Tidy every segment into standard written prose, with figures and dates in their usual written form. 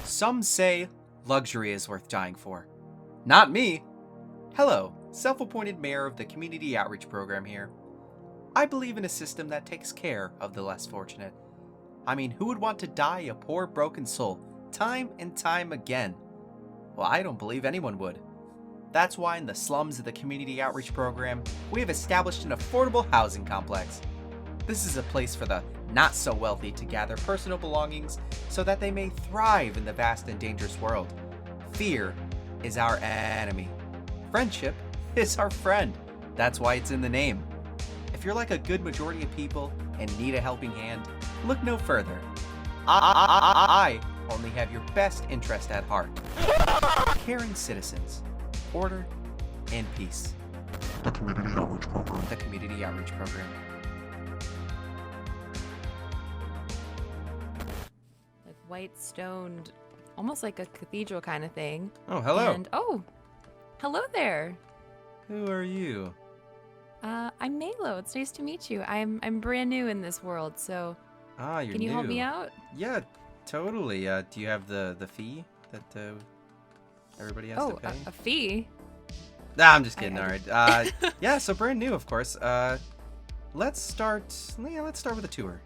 Some say luxury is worth dying for. Not me. Hello, self-appointed mayor of the Community Outreach Program here. I believe in a system that takes care of the less fortunate. I mean, who would want to die a poor, broken soul, time and time again? Well, I don't believe anyone would. That's why in the slums of the Community Outreach Program, we have established an affordable housing complex. This is a place for the not-so-wealthy to gather personal belongings so that they may thrive in the vast and dangerous world. Fear is our enemy. Friendship is our friend. That's why it's in the name. If you're like a good majority of people and need a helping hand, look no further. I only have your best interest at heart. Caring citizens, order, and peace. The Community Outreach Program. The Community Outreach Program. Like white stoned, almost like a cathedral kind of thing. Oh, hello. And hello there. Who are you? I'm Meylo. It's nice to meet you. I'm brand new in this world, so Ah, you're can you new. help me out? Yeah, totally. Do you have the fee that everybody has to pay? A fee? Nah, I'm just kidding. I All right. Yeah, so brand new, of course. Let's start with a tour.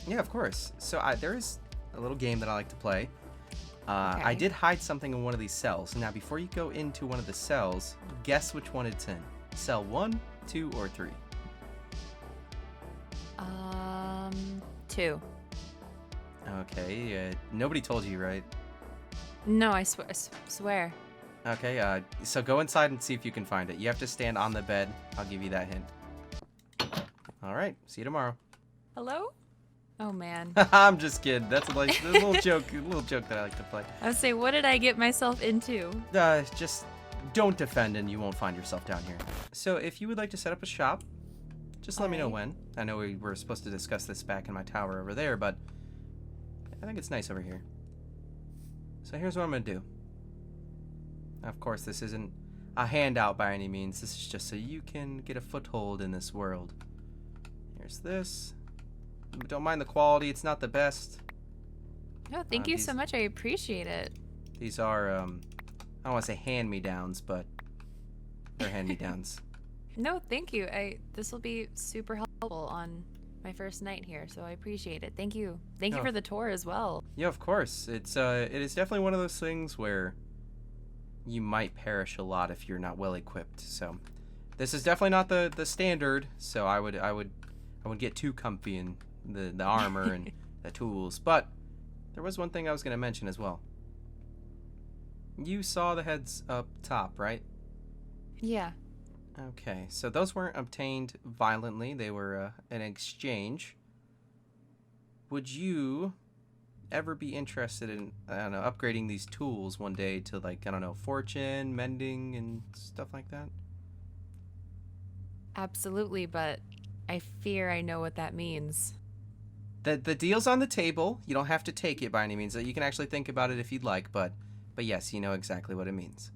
Yeah, of course. So there is a little game that I like to play. I Okay. did hide something in one of these cells. Now, before you go into one of the cells, guess which one it's in. Cell 1, 2, or 3. 2. Okay, nobody told you, right? No, I swear. Okay, so go inside and see if you can find it. You have to stand on the bed. I'll give you that hint. All right, see you tomorrow. Hello? Oh man. I'm just kidding. That's a little joke that I like to play. I would say, what did I get myself into? Just don't defend and you won't find yourself down here. So if you would like to set up a shop, just let me know Alright. when. I know we were supposed to discuss this back in my tower over there, but I think it's nice over here. So here's what I'm going to do. Of course, this isn't a handout by any means. This is just so you can get a foothold in this world. Here's this. Don't mind the quality. It's not the best. No, thank you so much. I appreciate it. These are, I don't want to say hand-me-downs, but they're hand-me-downs. No, thank you. This will be super helpful on my first night here, so I appreciate it. Thank you. Thank you No. for the tour as well. Yeah, of course. It is definitely one of those things where you might perish a lot if you're not well equipped. So this is definitely not the standard. So I would get too comfy in the armor and the tools. But there was one thing I was going to mention as well. You saw the heads up top, right? Yeah. Okay, so those weren't obtained violently. They were an exchange. Would you ever be interested in, I don't know, upgrading these tools one day to, like, I don't know, fortune, mending, and stuff like that? Absolutely, but I fear I know what that means. The deal's on the table. You don't have to take it by any means. You can actually think about it if you'd like, but yes, you know exactly what it means.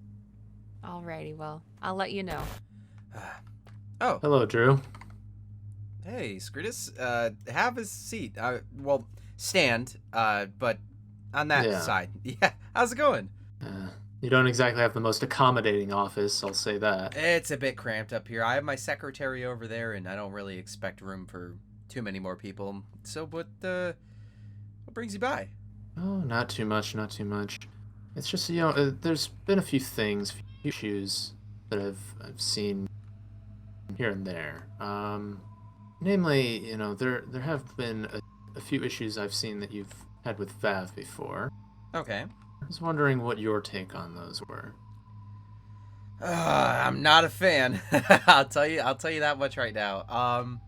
Alrighty, well, I'll let you know. Oh, Hello, Drew. hey, Scrittus. Have a seat. Well, stand, but on that Yeah. side. Yeah, how's it going? You don't exactly have the most accommodating office, I'll say that. It's a bit cramped up here. I have my secretary over there, and I don't really expect room for too many more people. So, what brings you by? Oh, not too much, not too much. It's just, there's been a few things, few issues that I've seen here and there. Namely, there have been a few issues I've seen that you've had with Vav before. Okay. I was wondering what your take on those were. I'm not a fan. I'll tell you that much right now.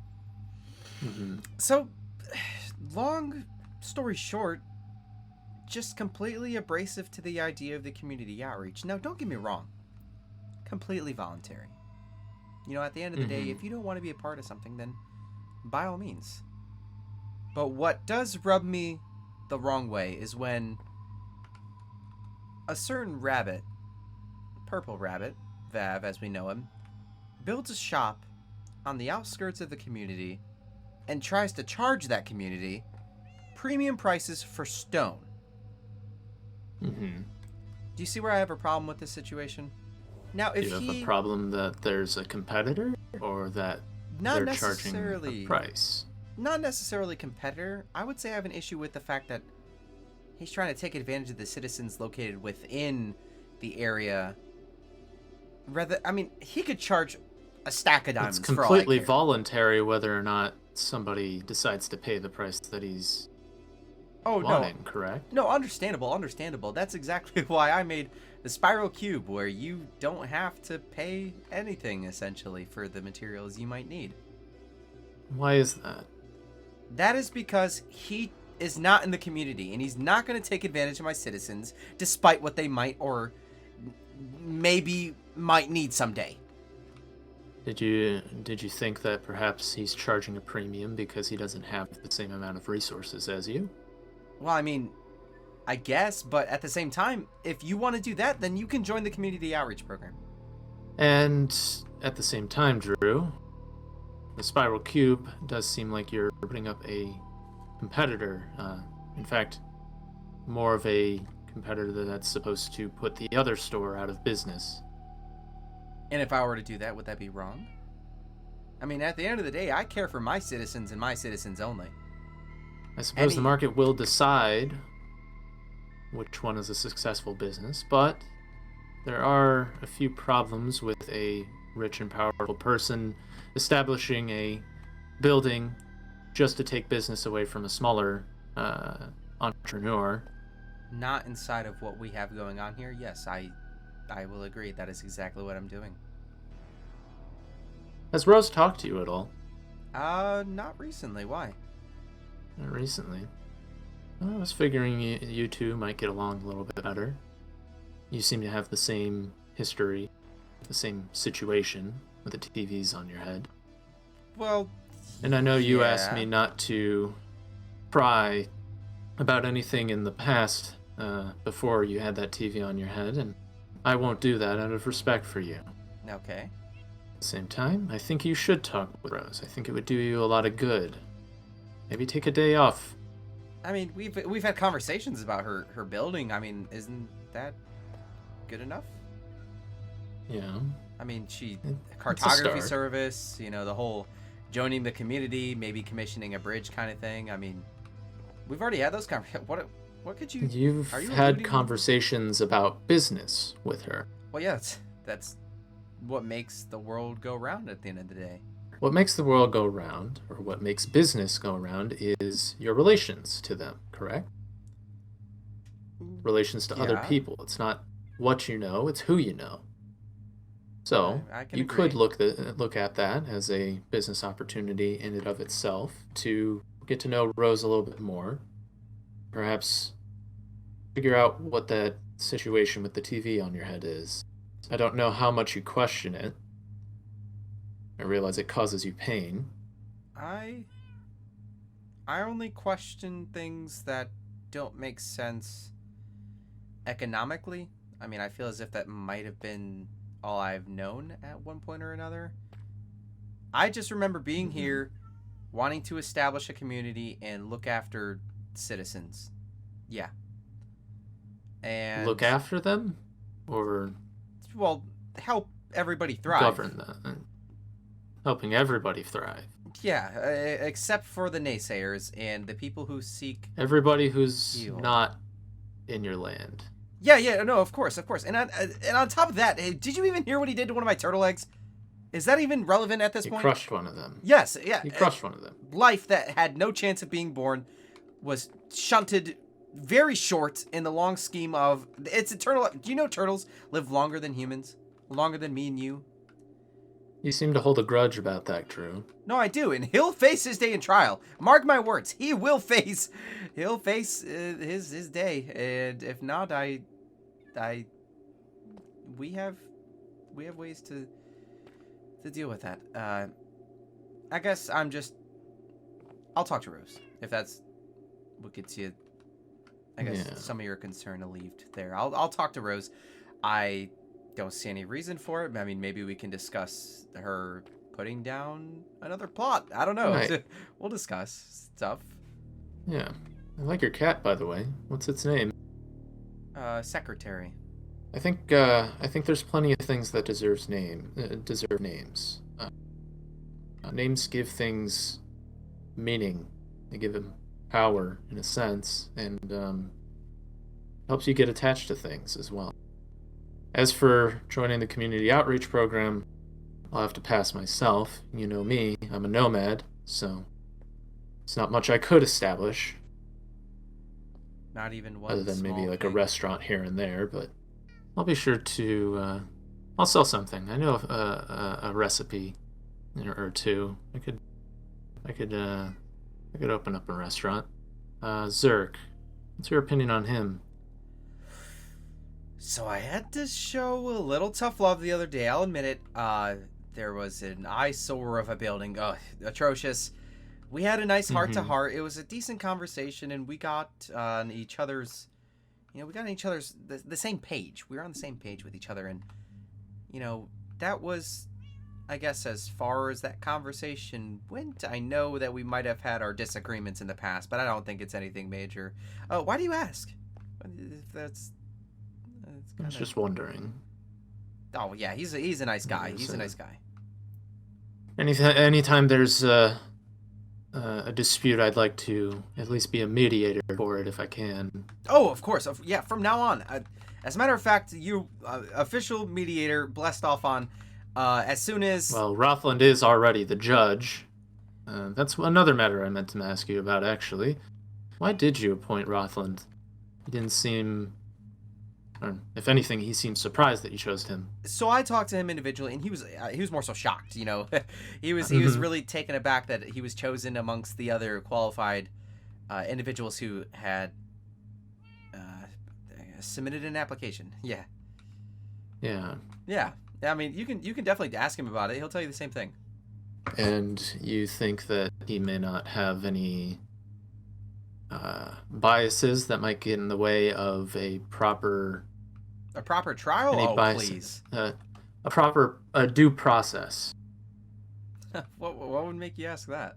So, long story short, just completely abrasive to the idea of the community outreach. Now, don't get me wrong. Completely voluntary. At the end of the day, if you don't want to be a part of something, then by all means. But what does rub me the wrong way is when a certain rabbit, Purple Rabbit, Vav as we know him, builds a shop on the outskirts of the community and tries to charge that community premium prices for stone. Mm-hmm. Do you see where I have a problem with this situation? Now, if Do you have a problem that there's a competitor, or that not they're charging necessarily a price? not necessarily competitor. I would say I have an issue with the fact that he's trying to take advantage of the citizens located within the area. Rather, I mean, he could charge a stack of diamonds It's for all I completely care. voluntary whether or not somebody decides to pay the price that he's wanting, correct? No, understandable. That's exactly why I made the spiral cube, where you don't have to pay anything, essentially, for the materials you might need. Why is that? That is because he is not in the community, and he's not going to take advantage of my citizens, despite what they might or maybe might need someday. Did you think that perhaps he's charging a premium because he doesn't have the same amount of resources as you? Well, I mean, I guess, but at the same time, if you want to do that, then you can join the community outreach program. And at the same time, Drew, the spiral cube does seem like you're putting up a competitor. In fact, more of a competitor that's supposed to put the other store out of business. And if I were to do that, would that be wrong? I mean, at the end of the day, I care for my citizens and my citizens only. I suppose the market will decide which one is a successful business, but there are a few problems with a rich and powerful person establishing a building just to take business away from a smaller entrepreneur. Not inside of what we have going on here. Yes, I will agree. That is exactly what I'm doing. Has Rose talked to you at all? Not recently. Why? Not recently. Well, I was figuring you two might get along a little bit better. You seem to have the same history, the same situation with the TVs on your head. Well, and I know you yeah. asked me not to pry about anything in the past before you had that TV on your head, and I won't do that out of respect for you. Okay. At the same time, I think you should talk with Rose. I think it would do you a lot of good. Maybe take a day off. I mean, we've had conversations about her building. I mean, isn't that good enough? Yeah. I mean, It's a cartography start. service, the whole joining the community, maybe commissioning a bridge kind of thing. I mean, we've already had those conversations. What could you... You've are you had alluding- conversations about business with her. Well, yeah, that's what makes the world go round at the end of the day. What makes the world go round, or what makes business go round, is your relations to them, correct? Relations to other Yeah. people. It's not what you know, it's who you know. So, I can you agree. could look at that as a business opportunity in and of itself to get to know Rose a little bit more. Perhaps figure out what that situation with the TV on your head is. I don't know how much you question it. I realize it causes you pain. I only question things that don't make sense economically. I mean, I feel as if that might have been all I've known at one point or another. I just remember being here, wanting to establish a community and look after citizens. Yeah. And Look after them? Or well, help everybody thrive. govern them? Helping everybody thrive. Yeah, except for the naysayers and the people who seek... Everybody who's Evil. not in your land. Yeah, no, of course. And on top of that, did you even hear what he did to one of my turtle eggs? Is that even relevant at this You point? crushed one of them. Yes, yeah. You crushed one of them. Life that had no chance of being born was shunted very short in the long scheme of... It's a turtle... Do you know turtles live longer than humans? Longer than me and you? You seem to hold a grudge about that, Drew. No, I do, and he'll face his day in trial. Mark my words, he will face... He'll face his day, and if not, we have ways to deal with that. I guess I'll talk to Rose, if that's what gets you, I guess, Yeah. some of your concern alleviated there. I'll talk to Rose. I don't see any reason for it. I mean, maybe we can discuss her putting down another plot. I don't know. Right. We'll discuss stuff. Yeah. I like your cat, by the way. What's its name? Secretary. I think there's plenty of things that deserve names. Names give things meaning. They give them power, in a sense, and helps you get attached to things as well. As for joining the community outreach program, I'll have to pass myself. You know me, I'm a nomad, so it's not much I could establish. Not even one. Other than maybe small like thing. a restaurant here and there, but I'll be sure to. I'll sell something. I know a recipe or two. I could open up a restaurant. Zircc, what's your opinion on him? So I had to show a little tough love the other day. I'll admit it. There was an eyesore of a building. Atrocious. We had a nice heart-to-heart. It was a decent conversation, and we got on each other's... the same page. We were on the same page with each other, and, that was, I guess, as far as that conversation went. I know that we might have had our disagreements in the past, but I don't think it's anything major. Why do you ask? If I was just wondering. Oh, yeah, he's a nice guy. He's a nice guy. Anytime there's a dispute, I'd like to at least be a mediator for it if I can. Oh, of course. Yeah, from now on. As a matter of fact, you official mediator blessed off on as soon as... Well, Rothland is already the judge. That's another matter I meant to ask you about, actually. Why did you appoint Rothland? He didn't seem... Or, if anything, he seemed surprised that you chose him. So I talked to him individually, and he was more so shocked. He was really taken aback that he was chosen amongst the other qualified individuals who had submitted an application. Yeah. Yeah. Yeah. I mean, you can definitely ask him about it. He'll tell you the same thing. And you think that he may not have any biases that might get in the way of a proper trial? Oh, biases, please. A due process. What would make you ask that?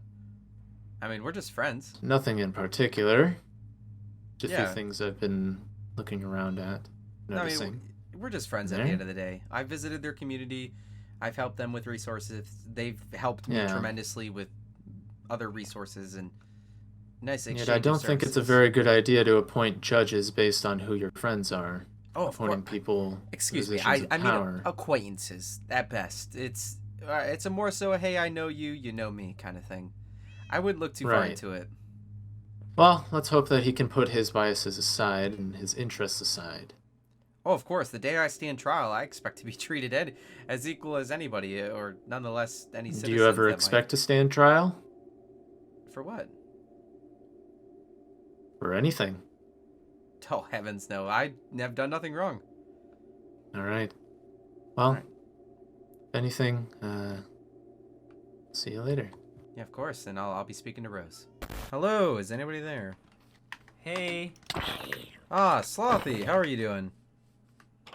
I mean, we're just friends. Nothing in particular. Just a Yeah. few things I've been looking around at, noticing. I mean, we're just friends at the end of the day. I visited their community. I've helped them with resources. They've helped me tremendously with other resources and nice exchange. Yet I don't think it's a very good idea to appoint judges based on who your friends are. Oh, appointing people. Excuse me. I mean acquaintances at best. It's a more so a, hey, I know you, you know me kind of thing. I wouldn't look too far into it. Well, let's hope that he can put his biases aside and his interests aside. Oh, of course. The day I stand trial, I expect to be treated as equal as anybody, or nonetheless any citizen. Do you ever expect to stand trial? For what? For anything. Oh, heavens no. I have done nothing wrong. All right. Well, if anything, see you later. Yeah, of course, and I'll be speaking to Rose. Hello, is anybody there? Hey. Ah, Slothy, how are you doing?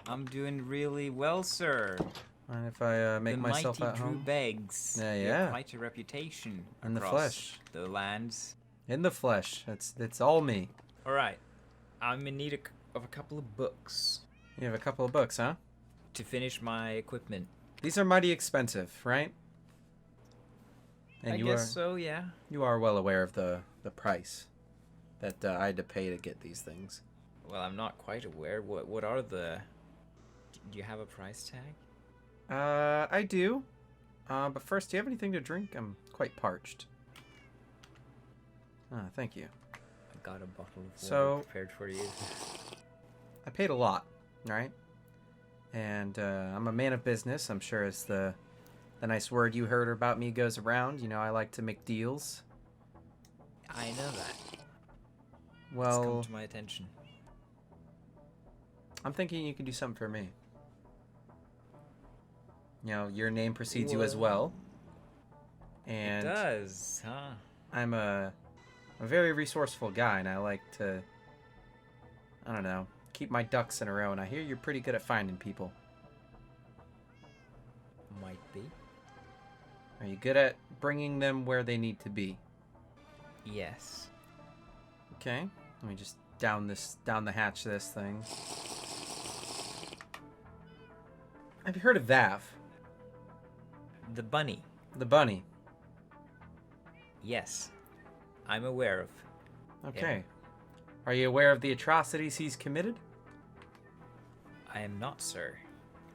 I'm doing really well, sir. Mind if I make myself at home? The mighty Drew Beggs. Yeah. Quite a reputation In the across flesh. the lands. In the flesh. It's all me. All right. I'm in need of a couple of books. You have a couple of books, huh? To finish my equipment. These are mighty expensive, right? And I guess so, yeah. You are well aware of the price that I had to pay to get these things. Well, I'm not quite aware. What are the... Do you have a price tag? I do. But first, do you have anything to drink? I'm quite parched. Ah, thank you. I got a bottle of water So, prepared for you. I paid a lot, right? And I'm a man of business. I'm sure as the nice word you heard about me goes around. You know, I like to make deals. I know that. Well, It's come to my attention. I'm thinking you can do something for me. You know, your name precedes you as well. And It does, huh? I'm a very resourceful guy, and I like to, I don't know, keep my ducks in a row. And I hear you're pretty good at finding people. Might be. Are you good at bringing them where they need to be? Yes. Okay. Let me just down the hatch this thing. Have you heard of Vav? The bunny. The bunny. Yes. I'm aware of. Okay. Are you aware of the atrocities he's committed? I am not, sir.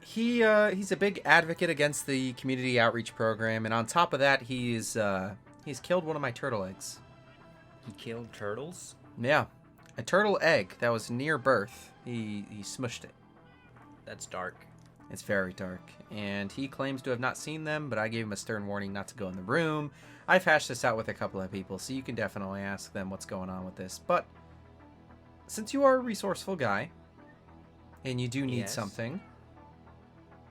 He's a big advocate against the community outreach program, and on top of that, he's killed one of my turtle eggs. He killed turtles? Yeah. A turtle egg that was near birth. He smushed it. That's dark. It's very dark. And he claims to have not seen them, but I gave him a stern warning not to go in the room. I've hashed this out with a couple of people, so you can definitely ask them what's going on with this. But since you are a resourceful guy, and you do need something,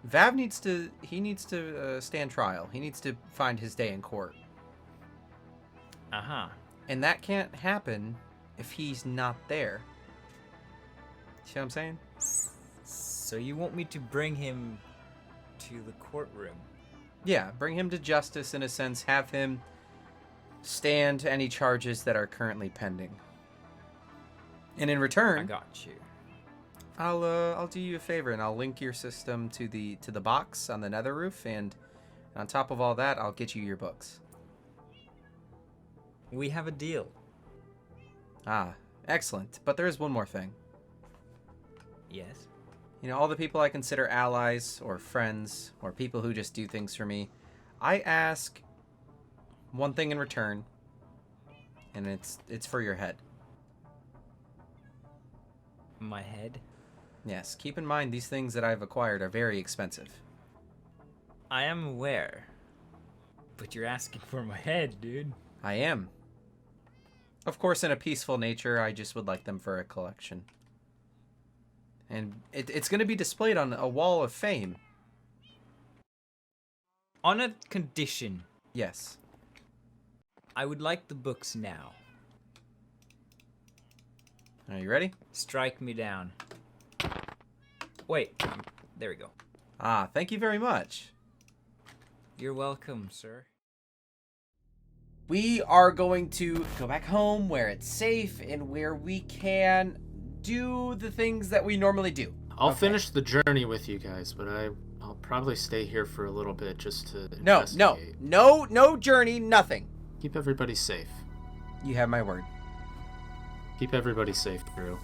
Vav needs to stand trial. He needs to find his day in court. Uh-huh. And that can't happen if he's not there. See what I'm saying? So you want me to bring him to the courtroom? Yeah, bring him to justice in a sense. Have him stand any charges that are currently pending. And in return, I got you. I'll do you a favor and I'll link your system to the box on the nether roof, and on top of all that, I'll get you your books. We have a deal. Ah, excellent. But there is one more thing. Yes. You know, all the people I consider allies or friends or people who just do things for me, I ask one thing in return, and it's for your head. My head? Yes, keep in mind these things that I've acquired are very expensive. I am aware. But you're asking for my head, dude. I am. Of course, in a peaceful nature, I just would like them for a collection. And it's going to be displayed on a wall of fame. On a condition. Yes. I would like the books now. Are you ready? Strike me down. Wait. There we go. Ah, thank you very much. You're welcome, sir. We are going to go back home where it's safe and where we can do the things that we normally do. I'll finish the journey with you guys, but I'll probably stay here for a little bit just to investigate. No journey, nothing. Keep everybody safe. You have my word. Keep everybody safe, Drew.